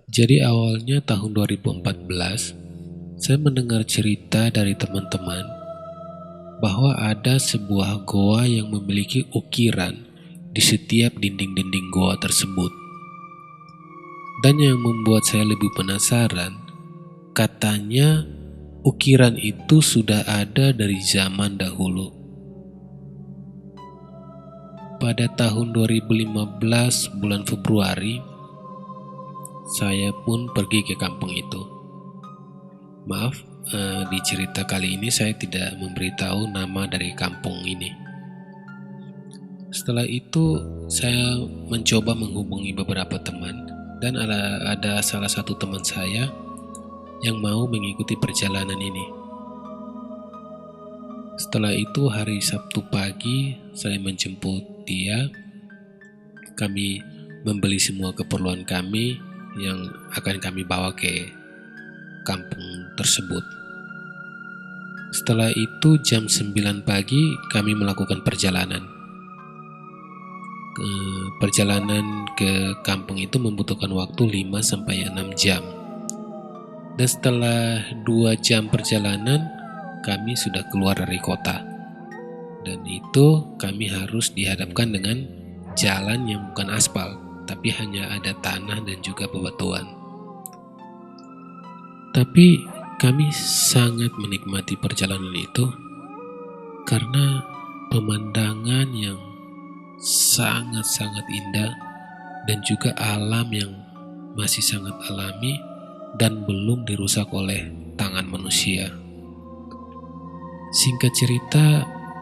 Jadi awalnya tahun 2014, saya mendengar cerita dari teman-teman bahwa ada sebuah goa yang memiliki ukiran di setiap dinding-dinding goa tersebut. Dan yang membuat saya lebih penasaran, katanya ukiran itu sudah ada dari zaman dahulu. Pada tahun 2015 bulan Februari, saya pun pergi ke kampung itu. Maaf, di cerita kali ini saya tidak memberitahu nama dari kampung ini. Setelah itu, saya mencoba menghubungi beberapa teman, dan ada salah satu teman saya yang mau mengikuti perjalanan ini. Setelah itu, hari Sabtu pagi, saya menjemput dia. Kami membeli semua keperluan kami yang akan kami bawa ke kampung tersebut. Setelah itu jam 9 pagi kami melakukan perjalanan. Perjalanan ke kampung itu membutuhkan waktu 5-6 jam. Dan setelah 2 jam perjalanan, kami sudah keluar dari kota. Dan itu kami harus dihadapkan dengan jalan yang bukan aspal, tapi hanya ada tanah dan juga bebatuan. Tapi kami sangat menikmati perjalanan itu karena pemandangan yang sangat-sangat indah dan juga alam yang masih sangat alami dan belum dirusak oleh tangan manusia. Singkat cerita,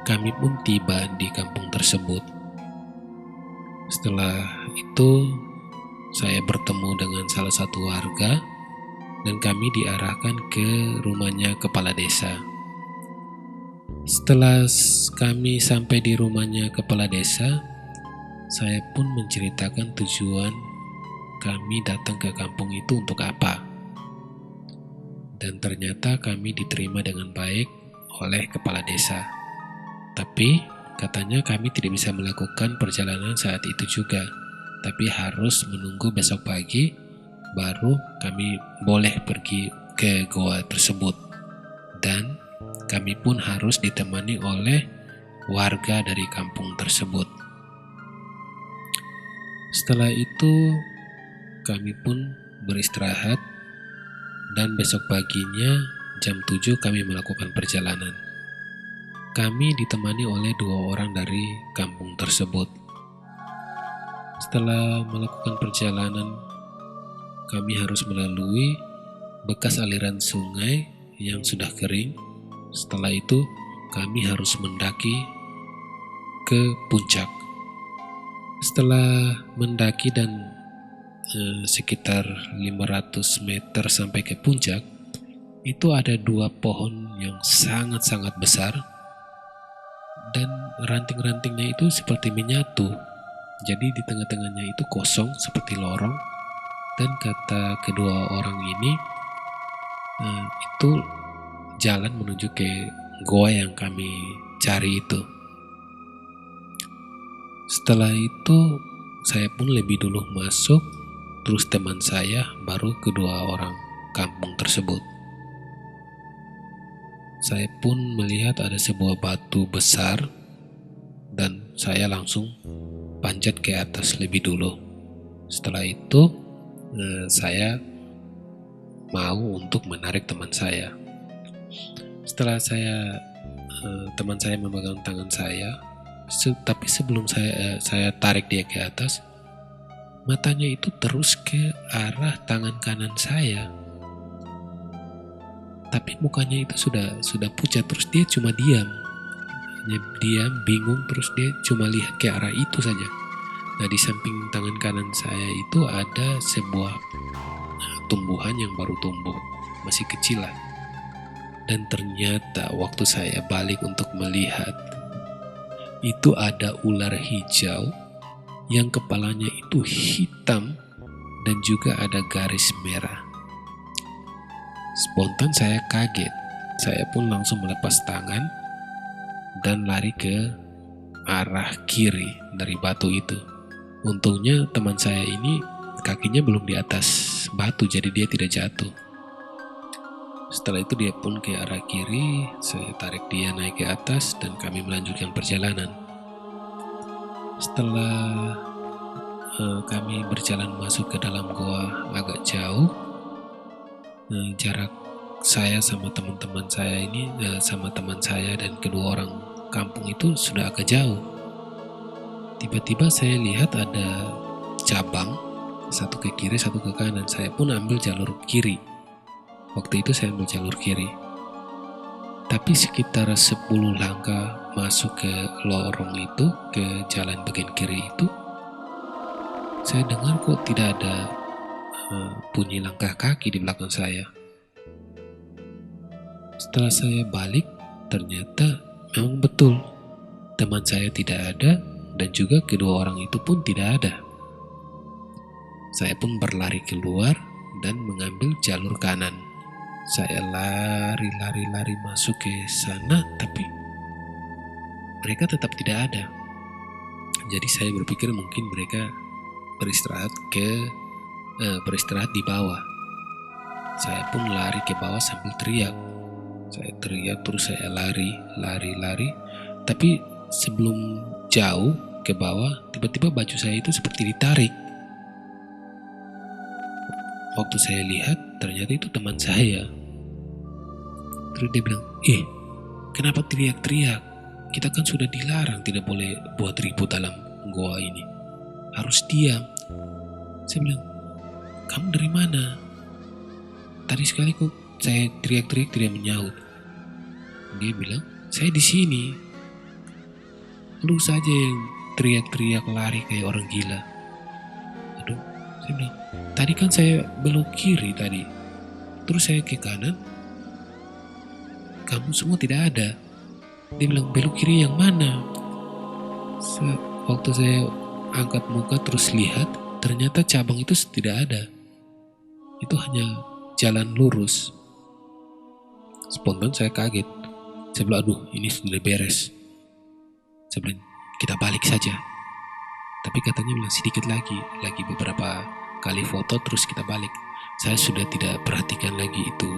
kami pun tiba di kampung tersebut. Setelah itu, saya bertemu dengan salah satu warga dan kami diarahkan ke rumahnya kepala desa. Setelah kami sampai di rumahnya kepala desa, saya pun menceritakan tujuan kami datang ke kampung itu untuk apa. Dan ternyata kami diterima dengan baik oleh kepala desa. Tapi katanya kami tidak bisa melakukan perjalanan saat itu juga, tapi harus menunggu besok pagi baru kami boleh pergi ke goa tersebut. Dan kami pun harus ditemani oleh warga dari kampung tersebut. Setelah itu kami pun beristirahat dan besok paginya jam 7 kami melakukan perjalanan. Kami ditemani oleh 2 orang dari kampung tersebut. Setelah melakukan perjalanan, kami harus melalui bekas aliran sungai yang sudah kering. Setelah itu, kami harus mendaki ke puncak. Setelah mendaki dan sekitar 500 meter sampai ke puncak, itu ada 2 pohon yang sangat-sangat besar dan ranting-rantingnya itu seperti menyatu. Jadi di tengah-tengahnya itu kosong seperti lorong. Dan kata kedua orang ini, itu jalan menuju ke goa yang kami cari itu. Setelah itu saya pun lebih dulu masuk, terus teman saya, baru kedua orang kampung tersebut. Saya pun melihat ada sebuah batu besar dan saya langsung panjat ke atas lebih dulu. Setelah itu saya mau untuk menarik teman saya. Setelah teman saya memegang tangan saya, tapi sebelum saya tarik dia ke atas, matanya itu terus ke arah tangan kanan saya. Tapi mukanya itu sudah pucat, terus dia cuma diam. Hanya diam, bingung, terus dia cuma lihat ke arah itu saja. Nah, di samping tangan kanan saya itu ada sebuah tumbuhan yang baru tumbuh, masih kecil lah. Dan ternyata waktu saya balik untuk melihat, itu ada ular hijau yang kepalanya itu hitam dan juga ada garis merah. Spontan saya kaget, saya pun langsung melepas tangan dan lari ke arah kiri dari batu itu. Untungnya teman saya ini kakinya belum di atas atas batu jadi dia tidak jatuh. Setelah itu dia pun ke arah kiri, saya tarik dia naik ke atas dan kami melanjutkan perjalanan. Setelah kami berjalan masuk ke dalam goa agak jauh, jarak saya sama teman-teman saya ini, sama teman saya dan kedua orang kampung itu sudah agak jauh. Tiba-tiba saya lihat ada cabang, satu ke kiri, satu ke kanan. Saya pun ambil jalur kiri. Waktu itu saya ambil jalur kiri. Tapi sekitar 10 langkah masuk ke lorong itu, ke jalan bagian kiri itu, saya dengar kok tidak ada bunyi langkah kaki di belakang saya. Setelah saya balik, ternyata memang betul teman saya tidak ada dan juga kedua orang itu pun tidak ada. Saya pun berlari keluar dan mengambil jalur kanan. Saya lari masuk ke sana, tapi mereka tetap tidak ada. Jadi saya berpikir mungkin mereka beristirahat di bawah. Saya pun lari ke bawah sambil teriak. Saya teriak terus saya lari. Tapi sebelum jauh ke bawah, tiba-tiba baju saya itu seperti ditarik. Waktu saya lihat, ternyata itu teman saya. Terus dia bilang, kenapa teriak-teriak? Kita kan sudah dilarang tidak boleh buat ribut dalam goa ini. Harus diam. Saya bilang, kamu dari mana? Tadi sekali kok saya teriak-teriak tidak menyaut. Dia bilang, saya di sini. Lu saja yang teriak-teriak lari kayak orang gila. Aduh, saya bilang, tadi kan saya belok kiri tadi. Terus saya ke kanan. Kamu semua tidak ada. Dia bilang, belok kiri yang mana? Waktu saya angkat muka terus lihat, ternyata cabang itu tidak ada. Itu hanya jalan lurus. Spontan saya kaget. Saya bilang, aduh ini sudah beres. Saya bilang, kita balik saja. Tapi katanya bilang sedikit lagi beberapa kali foto terus kita balik. Saya sudah tidak perhatikan lagi itu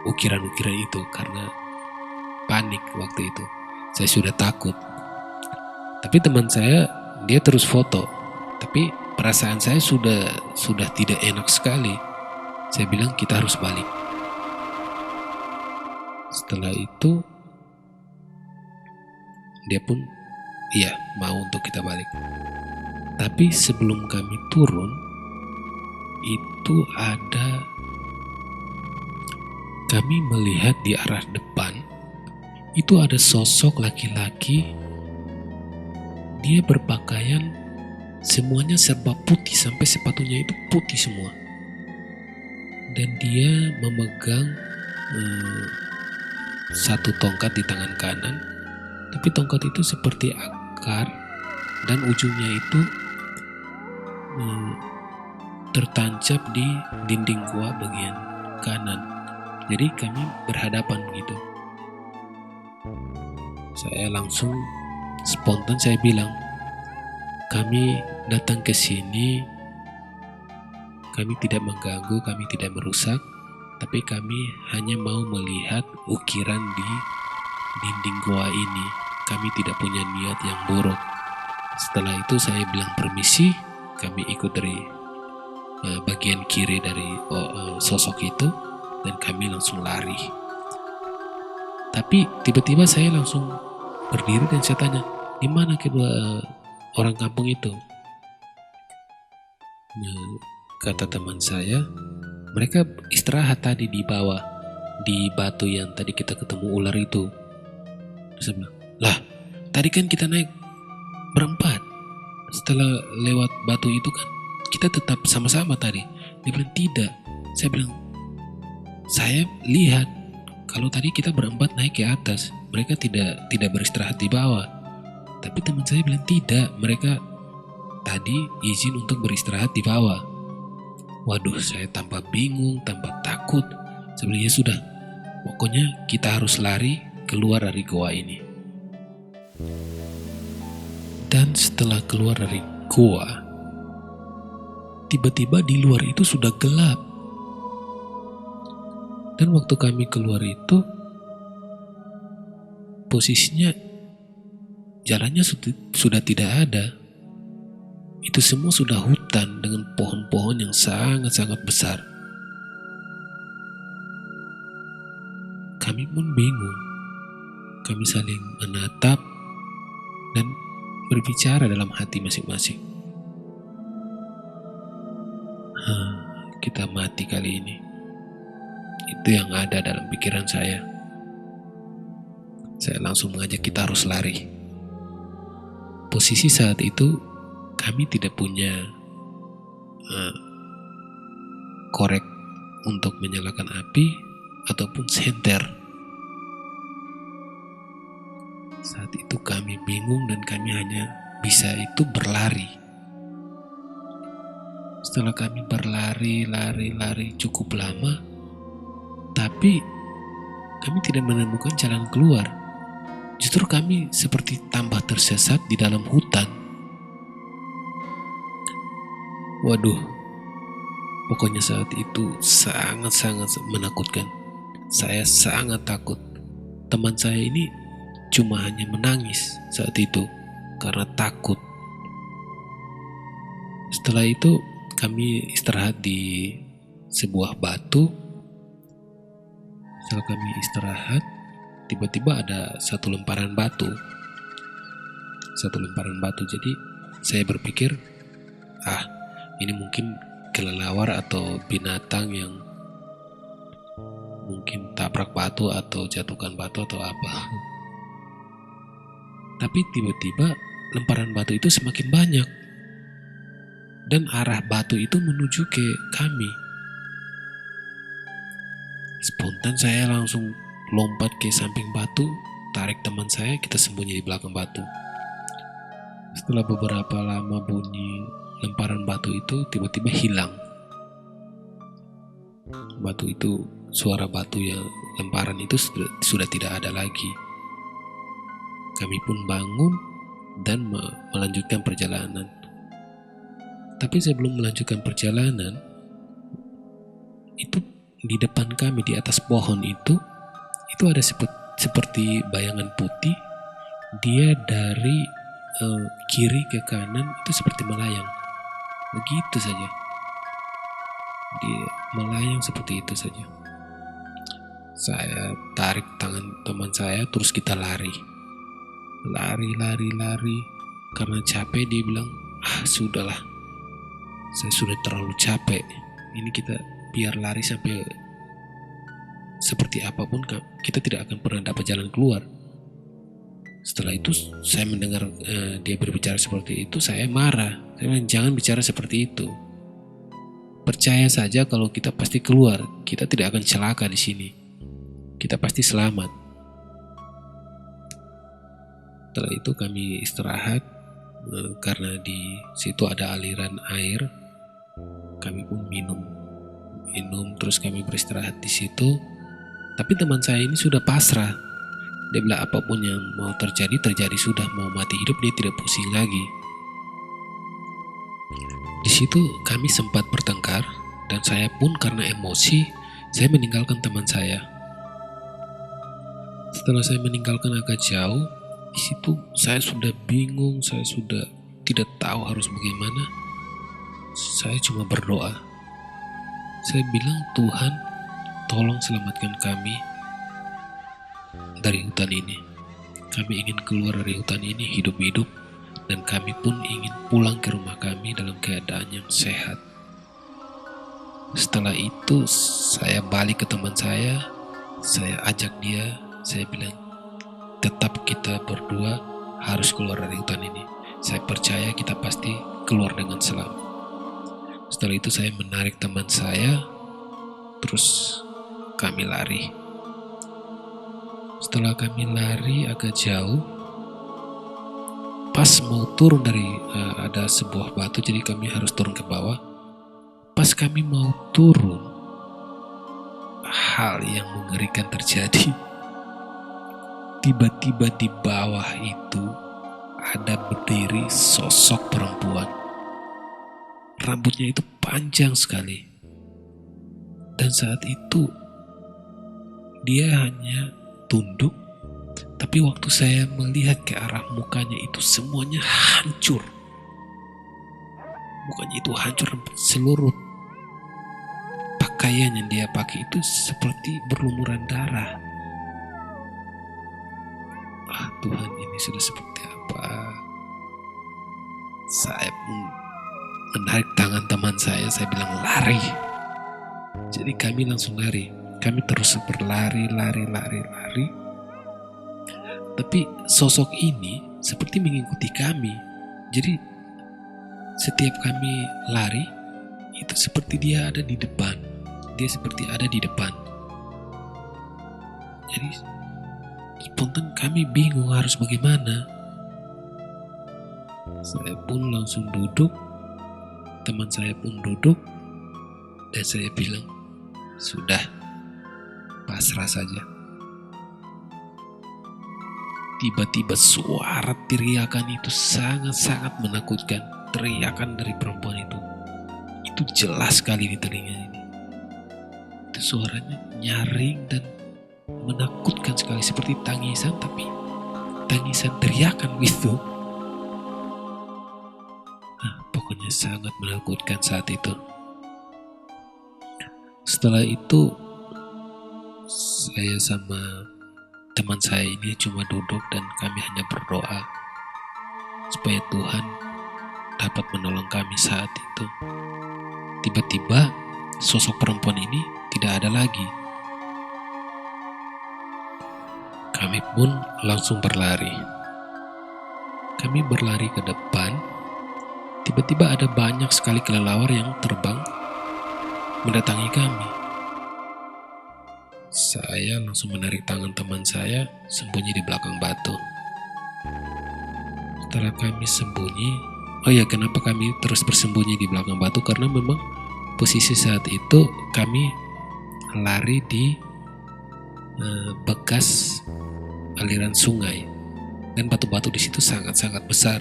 ukiran-ukiran itu karena panik waktu itu. Saya sudah takut. Tapi teman saya dia terus foto. Tapi perasaan saya sudah tidak enak sekali. Saya bilang kita harus balik. Setelah itu dia pun mau untuk kita balik. Tapi sebelum kami turun itu kami melihat di arah depan itu ada sosok laki-laki. Dia berpakaian semuanya serba putih sampai sepatunya itu putih semua. Dan dia memegang satu tongkat di tangan kanan, tapi tongkat itu seperti akar dan ujungnya itu tertancap di dinding gua bagian kanan. Jadi kami berhadapan begitu. Saya langsung spontan saya bilang, kami datang ke sini, kami tidak mengganggu, kami tidak merusak, tapi kami hanya mau melihat ukiran di dinding goa ini. Kami tidak punya niat yang buruk. Setelah itu saya bilang permisi, kami ikut dari bagian kiri dari sosok itu dan kami langsung lari. Tapi tiba-tiba saya langsung berdiri dan saya tanya, di mana kedua orang kampung itu? Kata teman saya, mereka istirahat tadi di bawah, di batu yang tadi kita ketemu ular itu. Saya bilang, lah tadi kan kita naik berempat. Setelah lewat batu itu kan kita tetap sama-sama tadi. Dia bilang tidak. Saya bilang, saya lihat kalau tadi kita berempat naik ke atas, mereka tidak beristirahat di bawah. Tapi teman saya bilang tidak, mereka tadi izin untuk beristirahat di bawah. Waduh, saya tambah bingung, tambah takut. Sebenarnya sudah, pokoknya kita harus lari keluar dari goa ini. Dan setelah keluar dari goa, tiba-tiba di luar itu sudah gelap. Dan waktu kami keluar itu, posisinya jalannya sudah tidak ada. Itu semua sudah hutan dengan pohon-pohon yang sangat-sangat besar. Kami pun bingung. Kami saling menatap dan berbicara dalam hati masing-masing. Kita mati kali ini. Itu yang ada dalam pikiran saya. Saya langsung mengajak kita harus lari. Posisi saat itu kami tidak punya korek untuk menyalakan api ataupun senter. Saat itu kami bingung dan kami hanya bisa itu berlari. Setelah kami berlari cukup lama, tapi kami tidak menemukan jalan keluar. Justru kami seperti tambah tersesat di dalam hutan. Waduh, pokoknya saat itu sangat-sangat menakutkan. Saya sangat takut. Teman saya ini cuma hanya menangis saat itu karena takut. Setelah itu kami istirahat di sebuah batu. Setelah kami istirahat, tiba-tiba ada satu lemparan batu. Jadi saya berpikir, ini mungkin kelelawar atau binatang yang mungkin tabrak batu atau jatuhkan batu atau apa. Tapi tiba-tiba lemparan batu itu semakin banyak. Dan arah batu itu menuju ke kami. Spontan saya langsung lompat ke samping batu, tarik teman saya, kita sembunyi di belakang batu. Setelah beberapa lama bunyi lemparan batu itu tiba-tiba hilang. Batu itu, suara batu yang lemparan itu sudah tidak ada lagi. Kami pun bangun dan melanjutkan perjalanan. Tapi sebelum melanjutkan perjalanan, itu di depan kami di atas pohon itu ada seperti bayangan putih. Dia dari kiri ke kanan itu seperti melayang. Begitu saja. Dia melayang seperti itu saja. Saya tarik tangan teman saya, terus kita lari. Lari. Karena capek, dia bilang, sudahlah. Saya sudah terlalu capek. Ini kita biar lari sampai seperti apapun, kita tidak akan pernah dapat jalan keluar. Setelah itu saya mendengar dia berbicara seperti itu, saya marah. Saya bilang, jangan bicara seperti itu. Percaya saja kalau kita pasti keluar. Kita tidak akan celaka di sini. Kita pasti selamat. Setelah itu kami istirahat karena di situ ada aliran air. Kami pun minum terus kami beristirahat di situ. Tapi teman saya ini sudah pasrah. Dia bilang apapun yang mau terjadi sudah. Mau mati hidup dia tidak pusing lagi. Di situ kami sempat bertengkar dan saya pun karena emosi saya meninggalkan teman saya. Setelah saya meninggalkan agak jauh, di situ saya sudah bingung, saya sudah tidak tahu harus bagaimana. Saya cuma berdoa. Saya bilang, Tuhan, tolong selamatkan kami dari hutan ini. Kami ingin keluar dari hutan ini hidup-hidup, dan kami pun ingin pulang ke rumah kami dalam keadaan yang sehat. Setelah itu, saya balik ke teman saya ajak dia, saya bilang, tetap kita berdua harus keluar dari hutan ini. Saya percaya kita pasti keluar dengan selamat. Setelah itu saya menarik teman saya, terus kami lari. Setelah kami lari agak jauh, pas mau turun dari ada sebuah batu, jadi kami harus turun ke bawah. Pas kami mau turun, hal yang mengerikan terjadi. Tiba-tiba di bawah itu ada berdiri sosok perempuan. rambutnya itu panjang sekali. Dan saat itu dia hanya tunduk, tapi waktu saya melihat ke arah mukanya itu semuanya hancur. Mukanya itu hancur, seluruh pakaian yang dia pakai itu seperti berlumuran darah. Tuhan, ini sudah seperti apa? Saya pun menarik tangan teman saya bilang lari. Jadi kami langsung lari. Kami terus berlari. Tapi sosok ini seperti mengikuti kami. Jadi setiap kami lari, itu seperti dia ada di depan. Jadi spontan kami bingung harus bagaimana. Saya pun langsung duduk, teman saya pun duduk, dan saya bilang, sudah, pasrah saja. Tiba-tiba suara teriakan itu sangat-sangat menakutkan. Teriakan dari perempuan itu jelas sekali di telinga ini. Itu suaranya nyaring dan menakutkan sekali, seperti tangisan, tapi tangisan teriakan gitu. Pokoknya sangat menakutkan saat itu. Setelah itu saya sama teman saya ini cuma duduk dan kami hanya berdoa supaya Tuhan dapat menolong kami saat itu. Tiba-tiba sosok perempuan ini tidak ada lagi. Kami pun langsung berlari. Kami berlari ke depan. Tiba-tiba ada banyak sekali kelelawar yang terbang mendatangi kami. Saya langsung menarik tangan teman saya, sembunyi di belakang batu. Setelah kami sembunyi, kenapa kami terus bersembunyi di belakang batu? Karena memang posisi saat itu kami lari di bekas aliran sungai, dan batu-batu di situ sangat-sangat besar,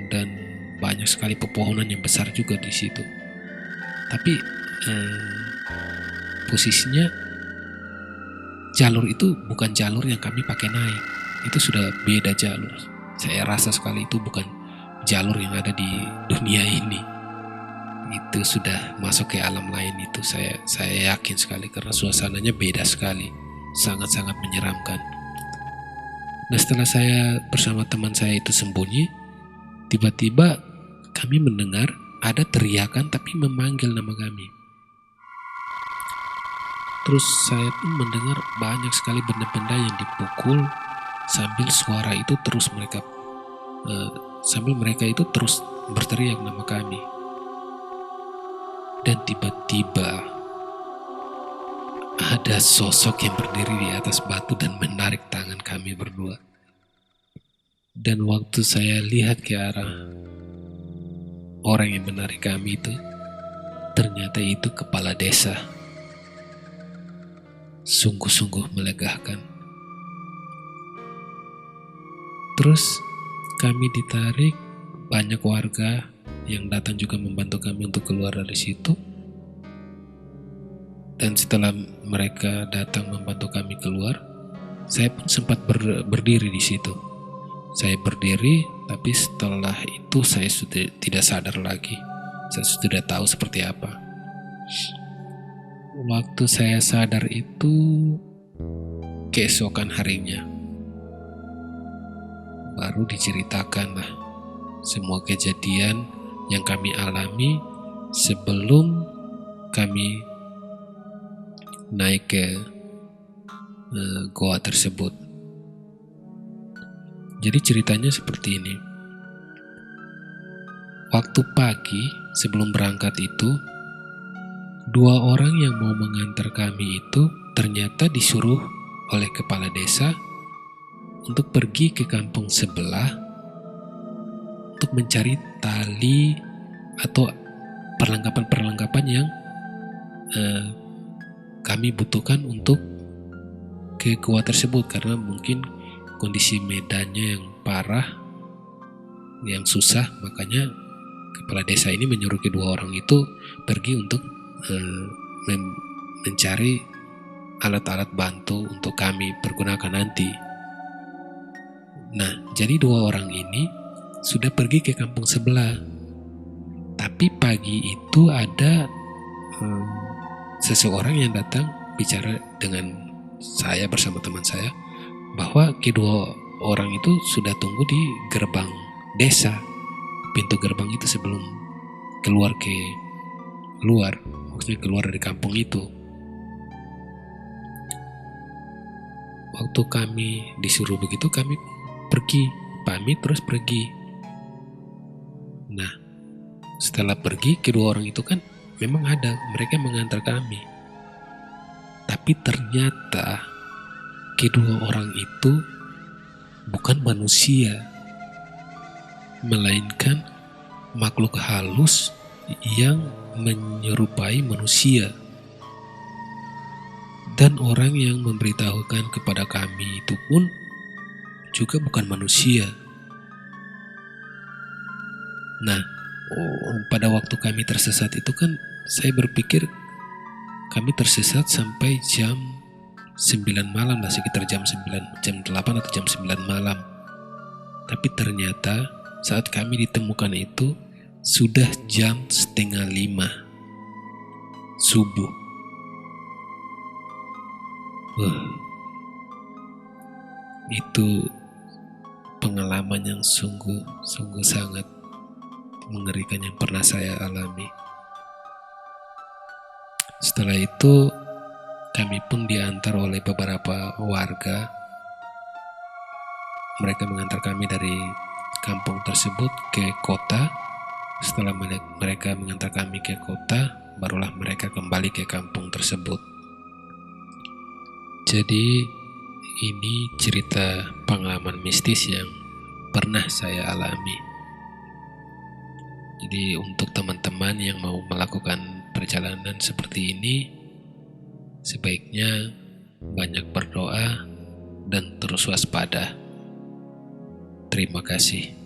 dan banyak sekali pepohonan yang besar juga di situ. Tapi posisinya jalur itu bukan jalur yang kami pakai naik, itu sudah beda jalur. Saya rasa sekali itu bukan jalur yang ada di dunia ini. Itu sudah masuk ke alam lain, itu saya yakin sekali, karena suasananya beda sekali, sangat-sangat menyeramkan. Nah, setelah saya bersama teman saya itu sembunyi, tiba-tiba kami mendengar ada teriakan tapi memanggil nama kami. Terus saya pun mendengar banyak sekali benda-benda yang dipukul sambil suara itu terus mereka itu terus berteriak nama kami. Dan tiba-tiba ada sosok yang berdiri di atas batu dan menarik tangan kami berdua. Dan waktu saya lihat ke arah orang yang menarik kami itu, ternyata itu kepala desa. Sungguh-sungguh melegakan. Terus kami ditarik, banyak warga yang datang juga membantu kami untuk keluar dari situ. Dan setelah mereka datang membantu kami keluar, saya pun sempat berdiri di situ. Saya berdiri, tapi setelah itu saya sudah tidak sadar lagi. Saya sudah tahu seperti apa. Waktu saya sadar itu keesokan harinya. Baru diceritakan lah semua kejadian yang kami alami sebelum kami naik ke goa tersebut. Jadi ceritanya seperti ini. Waktu pagi sebelum berangkat itu, 2 orang yang mau mengantar kami itu ternyata disuruh oleh kepala desa untuk pergi ke kampung sebelah untuk mencari tali atau perlengkapan-perlengkapan yang kami butuhkan untuk ke gua tersebut, karena mungkin kondisi medannya yang parah, yang susah, makanya kepala desa ini menyuruh kedua orang itu pergi untuk mencari alat-alat bantu untuk kami pergunakan nanti. Nah, jadi dua orang ini sudah pergi ke kampung sebelah. Tapi pagi itu ada seseorang yang datang bicara dengan saya bersama teman saya bahwa kedua orang itu sudah tunggu di gerbang desa, pintu gerbang itu sebelum keluar ke luar, maksudnya keluar dari kampung itu. Waktu kami disuruh begitu, kami pergi, pamit terus pergi. Nah, setelah pergi, kedua orang itu kan memang ada, mereka mengantar kami. Tapi ternyata kedua orang itu bukan manusia, melainkan makhluk halus yang menyerupai manusia. Dan orang yang memberitahukan kepada kami itu pun juga bukan manusia. Nah, pada waktu kami tersesat itu kan saya berpikir kami tersesat sampai jam 9 malam lah, sekitar jam 8 atau jam 9 malam. Tapi ternyata saat kami ditemukan itu sudah jam 4:30 subuh. Itu pengalaman yang sungguh sangat mengerikan yang pernah saya alami. Setelah itu kami pun diantar oleh beberapa warga. Mereka mengantar kami dari kampung tersebut ke kota. Setelah mereka mengantar kami ke kota, barulah mereka kembali ke kampung tersebut. Jadi ini cerita pengalaman mistis yang pernah saya alami. Jadi untuk teman-teman yang mau melakukan perjalanan seperti ini, sebaiknya banyak berdoa dan terus waspada. Terima kasih.